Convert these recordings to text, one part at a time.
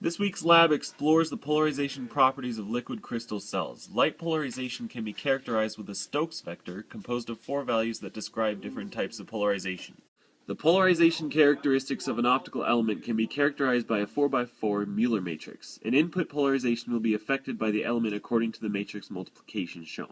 This week's lab explores the polarization properties of liquid crystal cells. Light polarization can be characterized with a Stokes vector composed of 4 values that describe different types of polarization. The polarization characteristics of an optical element can be characterized by a 4x4 Mueller matrix. An input polarization will be affected by the element according to the matrix multiplication shown.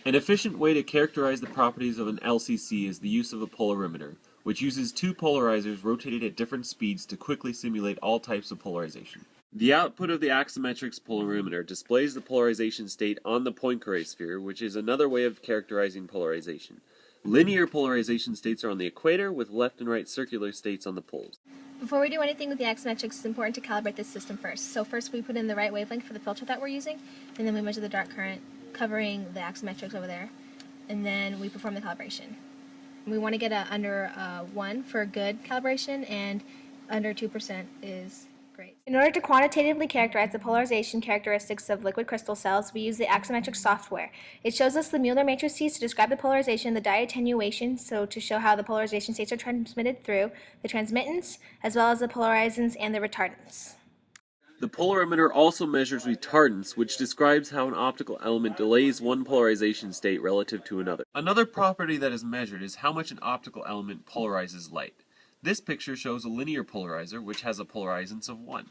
An efficient way to characterize the properties of an LCC is the use of a polarimeter, which uses 2 polarizers rotated at different speeds to quickly simulate all types of polarization. The output of the axiometrics polarimeter displays the polarization state on the Poincare sphere, which is another way of characterizing polarization. Linear polarization states are on the equator, with left and right circular states on the poles. Before we do anything with the axiometrics, it's important to calibrate this system first. So first we put in the right wavelength for the filter that we're using, and then we measure the dark current covering the axiometrics over there, and then we perform the calibration. We want to get under 1 for good calibration, and under 2% is great. In order to quantitatively characterize the polarization characteristics of liquid crystal cells, we use the axiometric software. It shows us the Mueller matrices to describe the polarization, the dye attenuation, so to show how the polarization states are transmitted through, the transmittance, as well as the polarizants and the retardants. The polarimeter also measures retardance, which describes how an optical element delays one polarization state relative to another. Another property that is measured is how much an optical element polarizes light. This picture shows a linear polarizer, which has a polarizance of 1.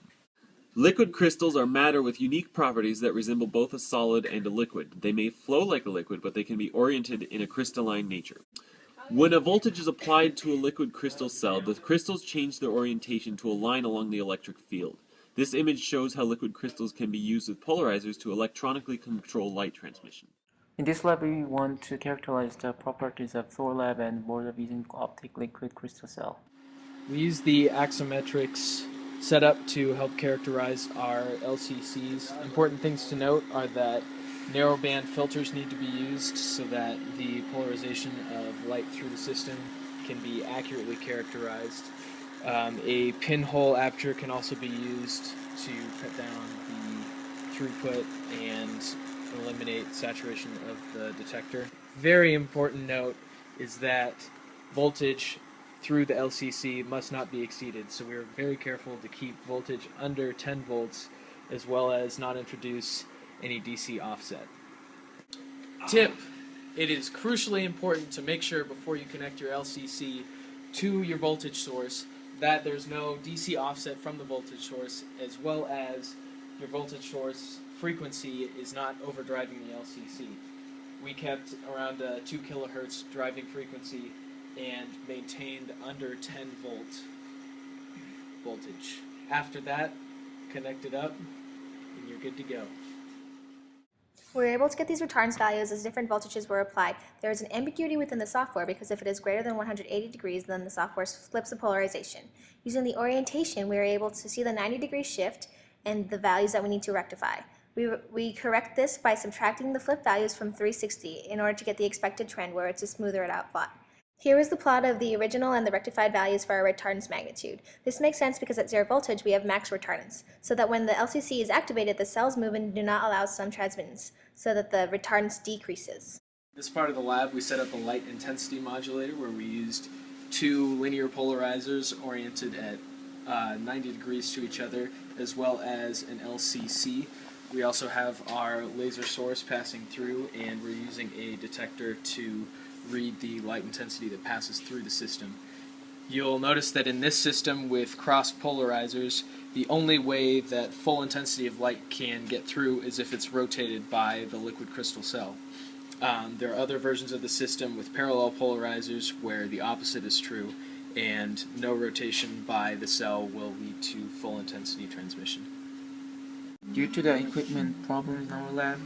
Liquid crystals are matter with unique properties that resemble both a solid and a liquid. They may flow like a liquid, but they can be oriented in a crystalline nature. When a voltage is applied to a liquid crystal cell, the crystals change their orientation to a line along the electric field. This image shows how liquid crystals can be used with polarizers to electronically control light transmission. In this lab, we want to characterize the properties of Thorlab and mode of using optic liquid crystal cell. We use the axiometrics setup to help characterize our LCCs. Important things to note are that narrowband filters need to be used so that the polarization of light through the system can be accurately characterized. A pinhole aperture can also be used to cut down the throughput and eliminate saturation of the detector. Very important note is that voltage through the LCC must not be exceeded, so we're very careful to keep voltage under 10 volts as well as not introduce any DC offset. Tip: it is crucially important to make sure before you connect your LCC to your voltage source that there's no DC offset from the voltage source, as well as your voltage source frequency is not overdriving the LCC. We kept around 2 kilohertz driving frequency and maintained under 10 volt voltage. After that, connect it up and you're good to go. We were able to get these retardance values as different voltages were applied. There is an ambiguity within the software because if it is greater than 180 degrees, then the software flips the polarization. Using the orientation, we were able to see the 90-degree shift and the values that we need to rectify. We correct this by subtracting the flip values from 360 in order to get the expected trend where it's a smoother it out plot. Here is the plot of the original and the rectified values for our retardance magnitude. This makes sense because at 0 voltage we have max retardance, so that when the LCC is activated, the cells move and do not allow some transmittance, so that the retardance decreases. This part of the lab, we set up a light intensity modulator where we used 2 linear polarizers oriented at 90 degrees to each other, as well as an LCC. We also have our laser source passing through, and we're using a detector to read the light intensity that passes through the system. You'll notice that in this system with cross polarizers, the only way that full intensity of light can get through is if it's rotated by the liquid crystal cell. There are other versions of the system with parallel polarizers where the opposite is true, and no rotation by the cell will lead to full intensity transmission. Due to the equipment problems in our lab,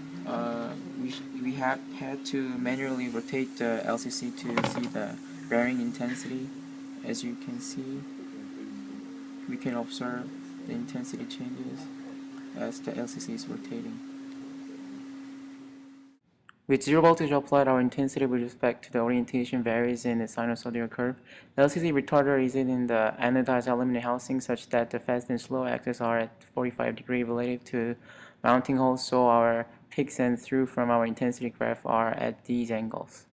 we have had to manually rotate the LCC to see the varying intensity. As you can see, we can observe the intensity changes as the LCC is rotating. With 0 voltage applied, our intensity with respect to the orientation varies in the sinusoidal curve. The LCC retarder is in the anodized aluminum housing such that the fast and slow axes are at 45 degrees relative to mounting holes, so our peaks and through from our intensity graph are at these angles.